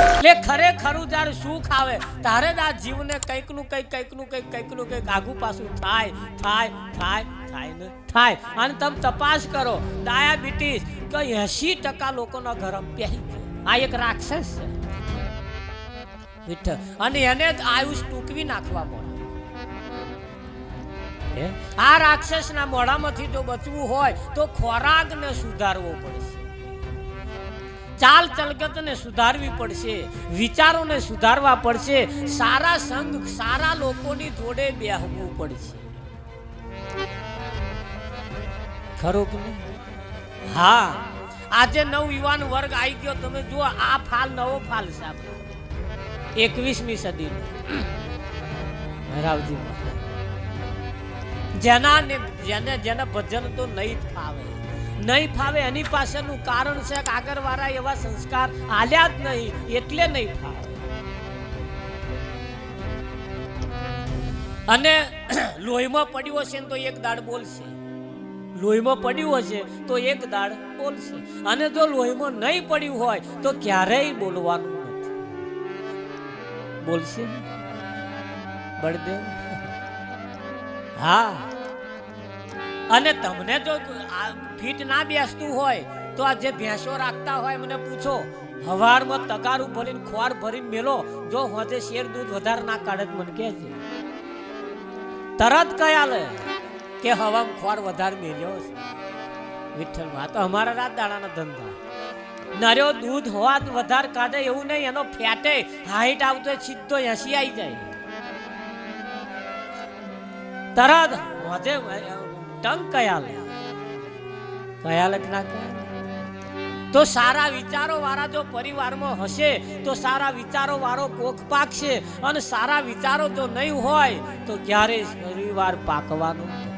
એટલે ખરેખરું જ્યારે સુખ આવે ત્યારે જ આ જીવને કંઈકનું કંઈક આગું પાછું થાય ને થાય. અને તમે તપાસ કરો ડાયાબિટીસ કે 80% લોકોના ઘરમાં પહેરી આ એક રાક્ષસ છે વિઠ્ઠલ. અને એને આયુષ ટૂંકવી નાખવા પડે. આ રાક્ષસના મોઢામાંથી જો બચવું હોય તો ખોરાકને સુધારવો પડશે, ચાલ ચલકતને સુધારવી પડશે, વિચારોને સુધારવા પડશે, સારા સંગ સારા લોકોની જોડે બેહવું પડશે. ખરું કે નહીં? હા, આજે નવયુવાન વર્ગ આવી ગયો. તમે જુઓ આ ફાલ નવો ફાલ છે આપણો 21મી સદીનો. રાવજી જેને ભજન તો નહીં ફાવે એની પાસેનું કારણ છે કે આગળ વાળા એવા સંસ્કાર આલ્યા જ નહીં એટલે નહીં ફાવે. અને લોહીમાં પડ્યું હશે તો એક દાડ બોલશે, લોહીમાં પડ્યું હશે તો એક દાડ બોલશે. અને જો લોહીમાં નહીં પડ્યું હોય તો ક્યારેય બોલવાનું નથી. બોલશે બળદેવ. હા, અને તમને જો ફીટ ના બેસતું હોય તો આ જે ભેંસો રાખતા હોય મને પૂછો, હવારમાં તગારું ભરીને ખોર ભરીને મેલો, જો હોજે શેર દૂધ વધારે ના કાઢે મને કહે છે, તરત કયા લે કે હવામાં ખોર વધારે મેલ્યો છે. વિઠ્ઠલમાં તો અમારા રાત દાડાના ધંધા. નર્યો દૂધ હોવા વધારે કાઢે એવું નહીં, એનો ફેટે હાઈટ આવતો સીધો 80 આવી જાય તરત હોજે ટંગ કયા લે ના કયા. તો સારા વિચારો વાળા જો પરિવારમાં હશે તો સારા વિચારો વાળો કોખ પાકશે, અને સારા વિચારો જો નહીં હોય તો ક્યારેય પરિવાર પાકવાનો નથી.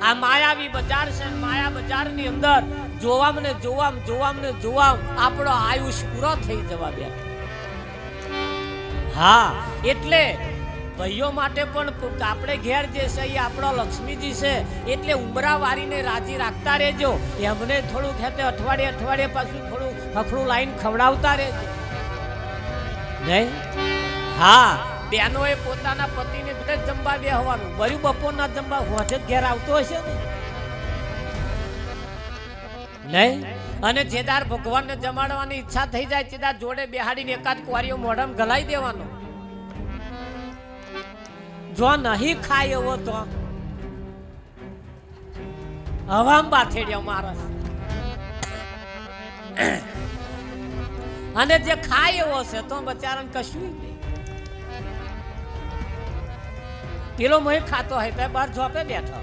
આ માયાવી બજાર છે, માયા બજારની અંદર જોવામ આપણો આયુષ પૂરો થઈ જવા બેઠો. હા, એટલે ભાઈઓ માટે પણ આપણે ઘેર જે છે એ આપણો લક્ષ્મીજી છે, એટલે ઉમરા વારીને રાજી રાખતા રહેજો. એમને થોડું ખેતે અઠવાડિયે પાછું થોડું હખડું લાઈન ખવડાવતા રહેજો નહીં. હા, બહેનોએ પોતાના પતિને જોડે જમવા બેસવાનું. બર્યું બપોરના જમવા હોજે ઘેર આવતો હશે ને નહીં. અને જેદાર ભગવાનને જમાડવાની ઈચ્છા થઈ જાય તેદાર જોડે બેહાડીને એકાદ કુવારીઓ મોઢામાં ગલાઈ દેવાનો. જો નહીં ખાય એવો તો હવામ બાથેડ્યા મારા. અને જે ખાય એવો છે તો બચારાને કશું નહીં. પેલો મય ખાતો હોય તો બહાર ઝોપે બેઠો.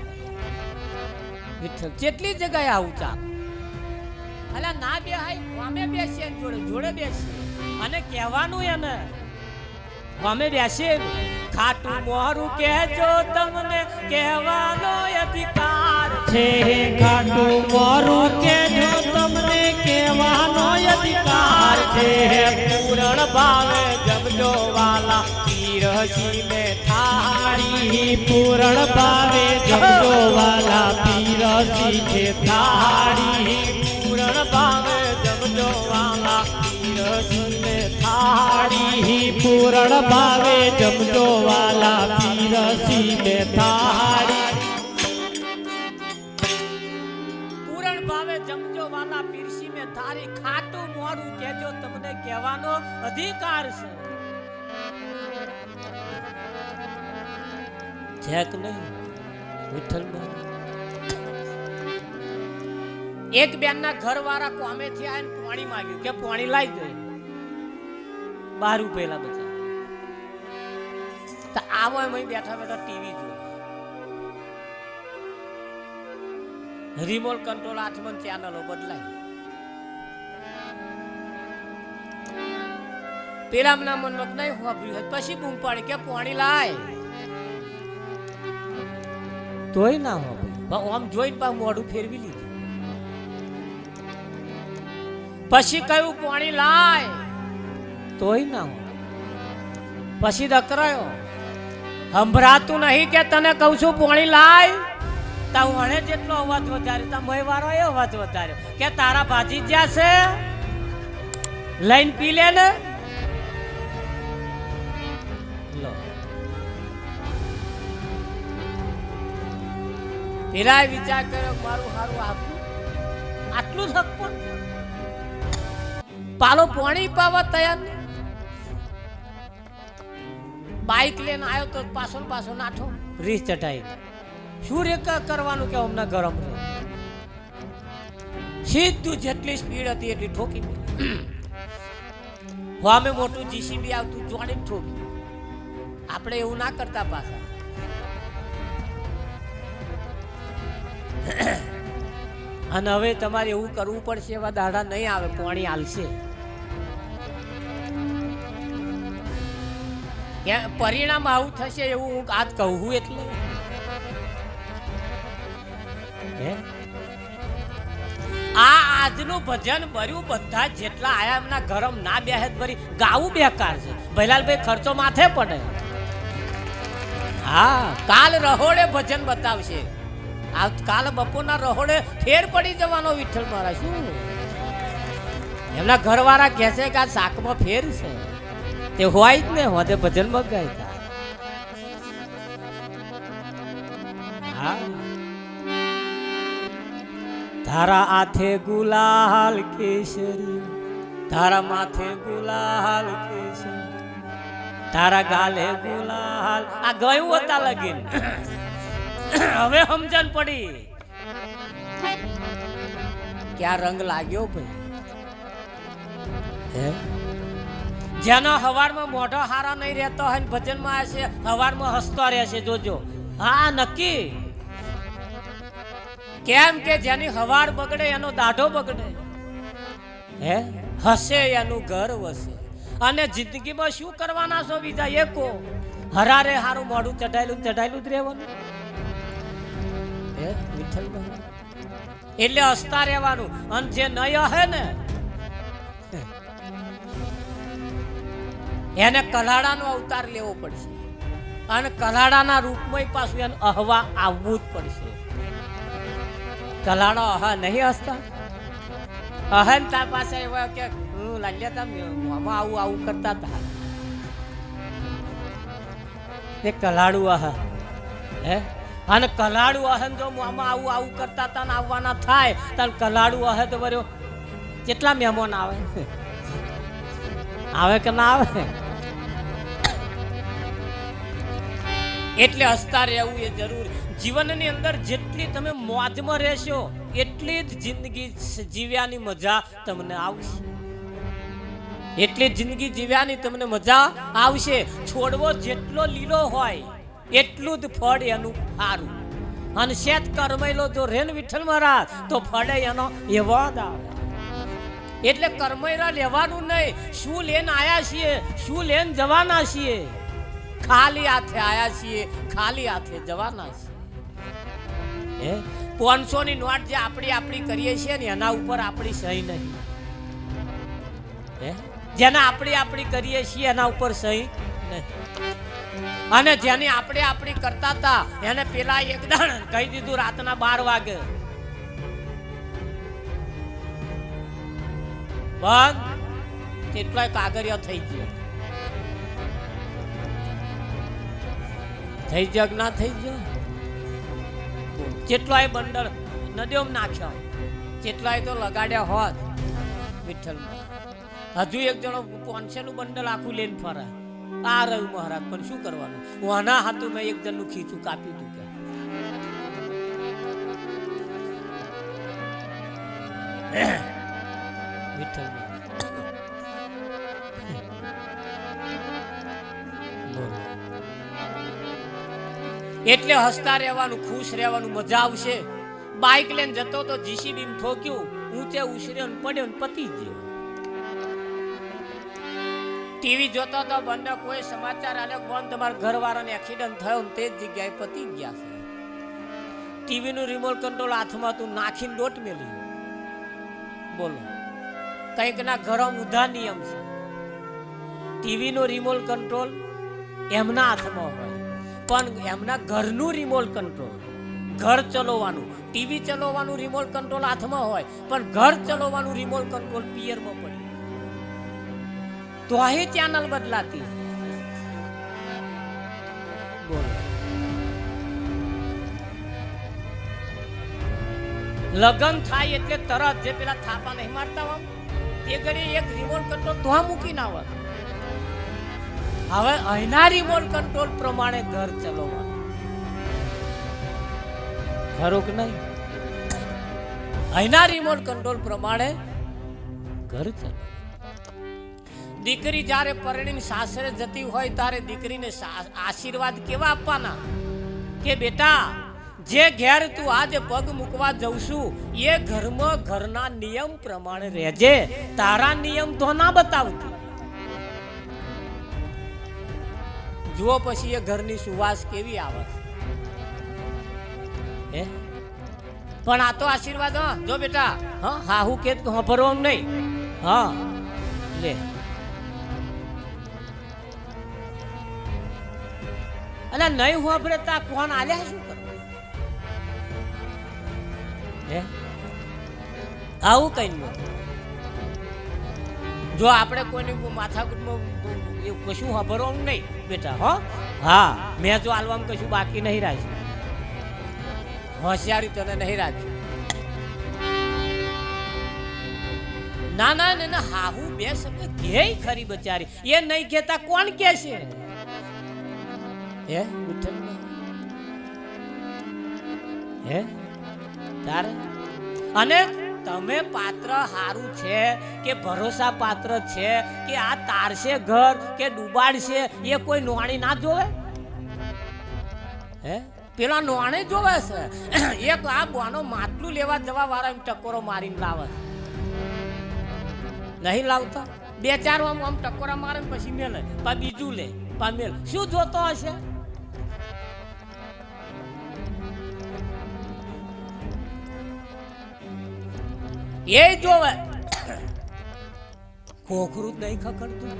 કેટલી જગ્યાએ આવું ચાલે. અલા ના બે હાય અમે બેસીએ જોડે બેસીએ અને કહેવાનું એને અમે બેસીએ. ખાટું મોરું કહેજો તમને કહેવાનો અધિકાર છે, ખાટું મોરું કહેજો તમને કહેવાનો અધિકાર છે. પૂરણ ભાવે જમજો વાલા પીરસી મે થાળી, પૂરણ ભાવે જમજો વાલા પીરસી છે થાળી. પૂરણ ભાવે જમજો વાલા પીરસી મે થાળી, પૂરણ ભાવે જમજો વાલા પીરસી મે થાળી. પૂરણ ભાવે જમજો વાલા પીરસી મે થાળી. ખાટું મોરું કહેજો તમને કહેવાનો અધિકાર છે. છે કે નહીં વિઠ્ઠલમાં? એક બેનના ઘરવાળા કોમેથી આવીને પાણી માંગ્યું કે પાણી લાવી દે. 12 રૂપિયા બચા તો આવો એમ બેઠા ટીવી જો, રિમોટ કંટ્રોલ હાથમાં ચેનલો બદલાય. પેલા ના મનમાં નહીં હોભ્યું પછી બૂમ પાડી કે પાણી લાય, તોય ના હોભ્યું. આમ જોઈને પા મોઢું ફેરવી લીધું. પછી કયું પાણી લાય, તોય ના હોય. પછી દકરાયો, સંભળાતું નહીં કે તને કહું છું પાણી લાય. તા વણે જેટલો અવાજ વધાર્યો તા મય વાળો એ અવાજ વધાર્યો કે તારા ભાજી જ્યાં છે લઈને પી લે ને લો પેલા વિચાર કર્યો મારું સારું આપું આટલું જ હક પણ પાલો પાણી પાવા તૈયાર નહીં. બાઈક લઈને આવ્યો તો પાછો નાઠો રીસ ચટાઈ શું રે કરવાનું કે અમને ગરમ રહે સીધું જેટલી સ્પીડ હતી એટલી ઠોકી અમે મોટું જીસીબી આવતું જોડીને ઠોકી. આપણે એવું ના કરતા પાછા. અને હવે તમારે એવું કરવું પડશે એવા દાડા નહીં આવે પાણી હાલશે. પરિણામ આવું થશે એવું હું આજ કહું એટલે આ આજનું ભજન ભર્યું બધા જેટલા આયા એમના ગરમ ના બેહેત ભરી ગાવું બેકાર છે. ભૈલાલભાઈ ખર્ચો માથે પડે. હા કાલ રહોડે ભજન બતાવશે. કાલ બપોરના રહોડે ફેર પડી જવાનો વિઠ્ઠલ મારા શું એમના ઘરવાળા કહે છે કે આ શાકમાં ફેર છે તે હોય જ ને હોતે ભજન મગાય. હા તારા હાથે ગુલાલ કેસરી તારા માથે ગુલાલ કેસરી તારા ગાલે ગુલાલ આ ગયું હતા લગીન. હવે સમજણ પડી ક્યાં રંગ લાગ્યો ભાઈ. જેનો હવારમાં મોઢો હારા નહીં રહેતો હોય ભજનમાં હશે હવારમાં હસતો રહેશે જોજો. હા નક્કી. કેમ કે જેની હવાર બગડે એનો દાઢો બગડે હસે એનું ઘર વસે. અને જિંદગીમાં શું કરવાના છો બીજા એકો હરારે હારું મોઢું ચઢાયેલું જ રહેવાનું. એટલે હસતા રહેવાનું. અને જે નહીં હે ને એને કલાડાનો અવતાર લેવો પડશે. અને કલાડાના રૂપમાં પાછું એને અહવા આવવું જ પડશે. કલાડો અહા નહીં હસતા. અહન તાર પાસે એવા કે હું લાલ્યા તા મામા આવું કરતા હતા તે કલાડું અહા અને કલાડું અહન જો મામા આવું કરતા હતા ને આવવાના થાય તાર કલાડું અહે તો બર્યો કેટલા મહેમાન આવે કે ના આવે. એટલે હસતા રહેવું એ જરૂર. જીવનની અંદર જેટલી તમે મોજમાં રહેશો એટલી જ જિંદગી જીવ્યાની મજા તમને આવશે. એટલી જિંદગી જીવ્યાની તમને મજા આવશે. છોડવો જેટલો લીલો હોય એટલું જ ફળ એનું સારું. અને શેત કરમેલો જો રેન વિઠ્ઠલ મહારાજ તો ફળે એનો એવો જ આવે. એટલે કરમેરા લેવાનું નહીં. શું લેન આયા છીએ શું લેન જવાના છીએ. ખાલી હાથે આયા છીએ ખાલી હાથે જવાના છીએ. 500 ની નોટ જે આપણી કરીએ છીએ ને એના ઉપર આપણી સહી નહીં. જેને આપણી કરીએ છીએ એના ઉપર સહી નહીં. અને જેની આપણી કરતા હતા એને પેલા એક દાણ કહી દીધું રાતના 12 વાગે બંધ. કેટલાય કાગળિયા થઈ ગયો ના થઈ ગયો. કેટલાય બંડલ નદીઓમાં નાખ્યા કેટલાય તો લગાડ્યા હોત વિઠ્ઠલમાં. હજુ એક જણો 500 નું બંડલ આખું લઈને ફરે. આ રહ્યું મહારાજ પણ શું કરવાનું. વાના હાથું મેં એક જણનું ખીચું કાપી દીધું. વિઠ્ઠલ એટલે હસતા રહેવાનું ખુશ રહેવાનું મજા આવશે. બાઇક લઈને જતો તો જીસીબી ઠોક્યું ઊંચે ઉછર્યો ને પડ્યો ને પતી ગયો. ટીવી જોતો તો બંને કોઈ સમાચાર આલે કોણ તમારા ઘરવાળાને એક્સિડન્ટ થયો ને તે જ જગ્યાએ પતી ગયા છે. ટીવી નું રિમોટ કંટ્રોલ હાથમાં તું નાખીને ડોટ મેલી. બોલો કઈક ના ઘરમાં ઉધા નિયમ છે. ટીવી નો રિમોટ કંટ્રોલ એમના હાથમાં હોય પણ એમના ઘરનું રિમોટ કંટ્રોલ ઘર ચલાવવાનું, ટીવી ચલાવવાનું રિમોટ કંટ્રોલ હાથમાં હોય, પણ ઘર ચલાવવાનું રિમોટ કંટ્રોલ પિયરમાં પડ્યું. તો અહીં ચેનલ બદલાતી. બોલો, લગન થાય એટલે તરત જે પેલા થાપા નહીં મારતા હોય એ ઘડી એક રિમોટ કંટ્રોલ તો મૂકીને આવે. હવે અહીંના રિમોટ કંટ્રોલ પ્રમાણે ઘર ચલાવવાનું. ખરું કે નહીં? અહીંના રિમોટ કંટ્રોલ પ્રમાણે ઘર ચલાવવાનું. દીકરી જ્યારે પરણીને સાસરે જતી હોય ત્યારે દીકરીને આશીર્વાદ કેવા આપવાના કે બેટા જે ઘેર તું આજે પગ મૂકવા જઉં છું એ ઘરમાં ઘરના નિયમ પ્રમાણે રહેજે, તારા નિયમ તો ના બતાવતી. જુઓ પછી એ ઘરની સુવાસ કેવી આવે. હે પણ આ તો આશીર્વાદ. હા જો બેટા, હા હા હું કે ભરવાનું નહીં. હા લે અને નહીં હોભરે તા કોણ આલ્યા શું કરવા? આવું કઈ નથી. જો આપણે કોઈને માથાકૂટમાં કશું ખબરવાનું નહીં બેટા. હો હા મેં જો આલવામાં કશું બાકી નહીં રાખ્યું. હોશિયારી તને નહીં રાખી. ના ના ના હાહુ બે શબ્દ કે ખરી બચારી. એ નહીં કહેતા કોણ કે છે? હે હે તારે અને તમે પાત્ર હારું છે કે ભરોસા પાત્ર છે કે આ તારશે ઘર કે ડૂબાડશે એ કોઈ નોણી ના જોવે? હે પેલા નોણે જોવે છે. એક આ બોનો માટલું લેવા જવા વાળા એમ ટકોરો મારીને લાવે. નહીં લાવતા. બે ચાર આમ આમ ટકોરા મારે પછી મેલે પા બીજું લે પા મેલ. શું જોતો હશે? એ જોવે. ખોખરું જ નહીં ખખડતું.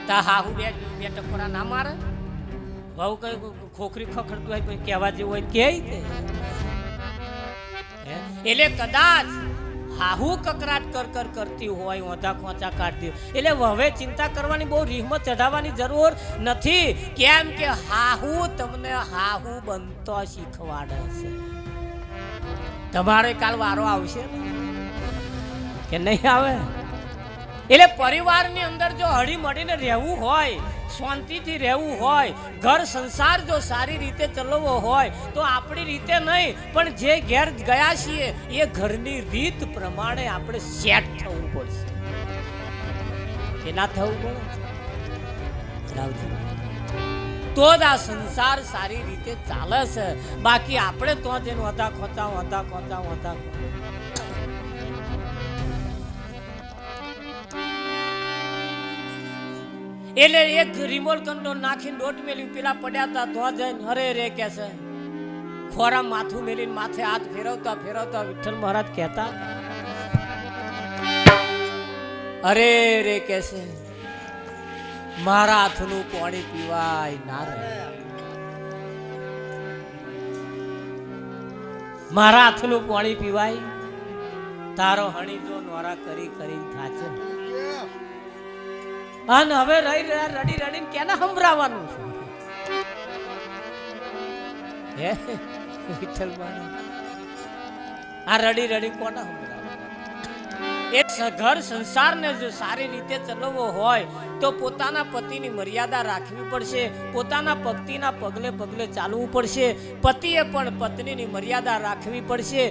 તા હાહુ બે ટકોરા ના મારે. બહુ કઈ ખોખરી ખખડતું હોય કોઈ કહેવા જેવું હોય કે એટલે કદાચ હાહુ કકરાટ કર કરતી હોય, ઓંધા ખોંચા કાઢતી હોય, એટલે હવે ચિંતા કરવાની બહુ રીહમાં ચઢાવવાની જરૂર નથી. કેમ કે હાહુ તમને હાહુ બનતો શીખવાડે છે. તમારે કાલ વારો આવશે કે નહીં આવે? એટલે પરિવારની અંદર જો હળી મળીને રહેવું હોય, શાંતિથી રહેવું હોય, ઘર સંસાર જો સારી રીતે ચલાવવો હોય તો આપણી રીતે નહીં પણ જે ઘેર ગયા છીએ એ ઘરની રીત પ્રમાણે આપણે સેટ થવું પડશે. કે ના થવું પડે તો જ આ સંસાર સારી રીતે ચાલે છે. બાકી આપણે તો જેનું હતા ખોચા એટલે એક રિમોટ કંટ્રોલ નાખીને દોટ મેલ્યું. પેલા પડ્યા હતા તો જઈને અરે રે કે છે ખોરા માથું મેલીને માથે હાથ ફેરવતા વિઠ્ઠલ મહારાજ કહેતા અરે રે કે છે મારા હાથનું પાણી પીવાય ના રે. મારા હાથનું પાણી પીવાય. તારો હણી જો નોરા કરી થાચે. અને હવે રડીને કેને સંભળાવવાનું છે? હે વિઠ્ઠલ આ રડી કોને સંભળાવવાનું? એ ઘર સંસારને જો સારી રીતે ચલાવવો હોય તો પોતાના પતિની મર્યાદા રાખવી પડશે. પોતાના પતિના પગલે ચાલવું પડશે. પતિએ પણ પત્નીની મર્યાદા રાખવી પડશે.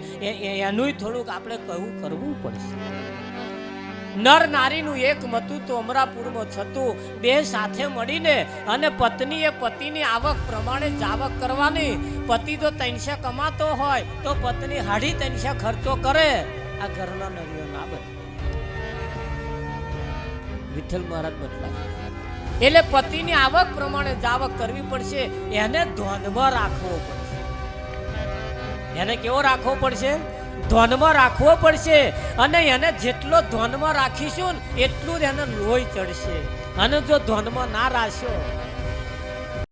એનું થોડુંક આપણે કરવું પડશે. નર નારીનું એક મતું તો અમરાપુરમાં થતું. બે સાથે મળીને અને પત્નીએ પતિની આવક પ્રમાણે જાવક કરવાની. પતિ જો 300 કમાતો હોય તો પત્ની 350 ખર્ચો કરે. આ ઘરના નરીઓ ના બને. વિઠ્ઠલ મહારાજ બદલાય એટલે પતિની આવક પ્રમાણે જાવક કરવી પડશે. એને ધ્યાનમાં રાખવો પડશે. એને કેવો રાખવો પડશે? ધ્યાનમાં રાખવો પડશે. અને એને જેટલો ધ્યાનમાં રાખીશું એટલું જ એને લોહી ચડશે. અને જો ધ્યાનમાં ના રાખશો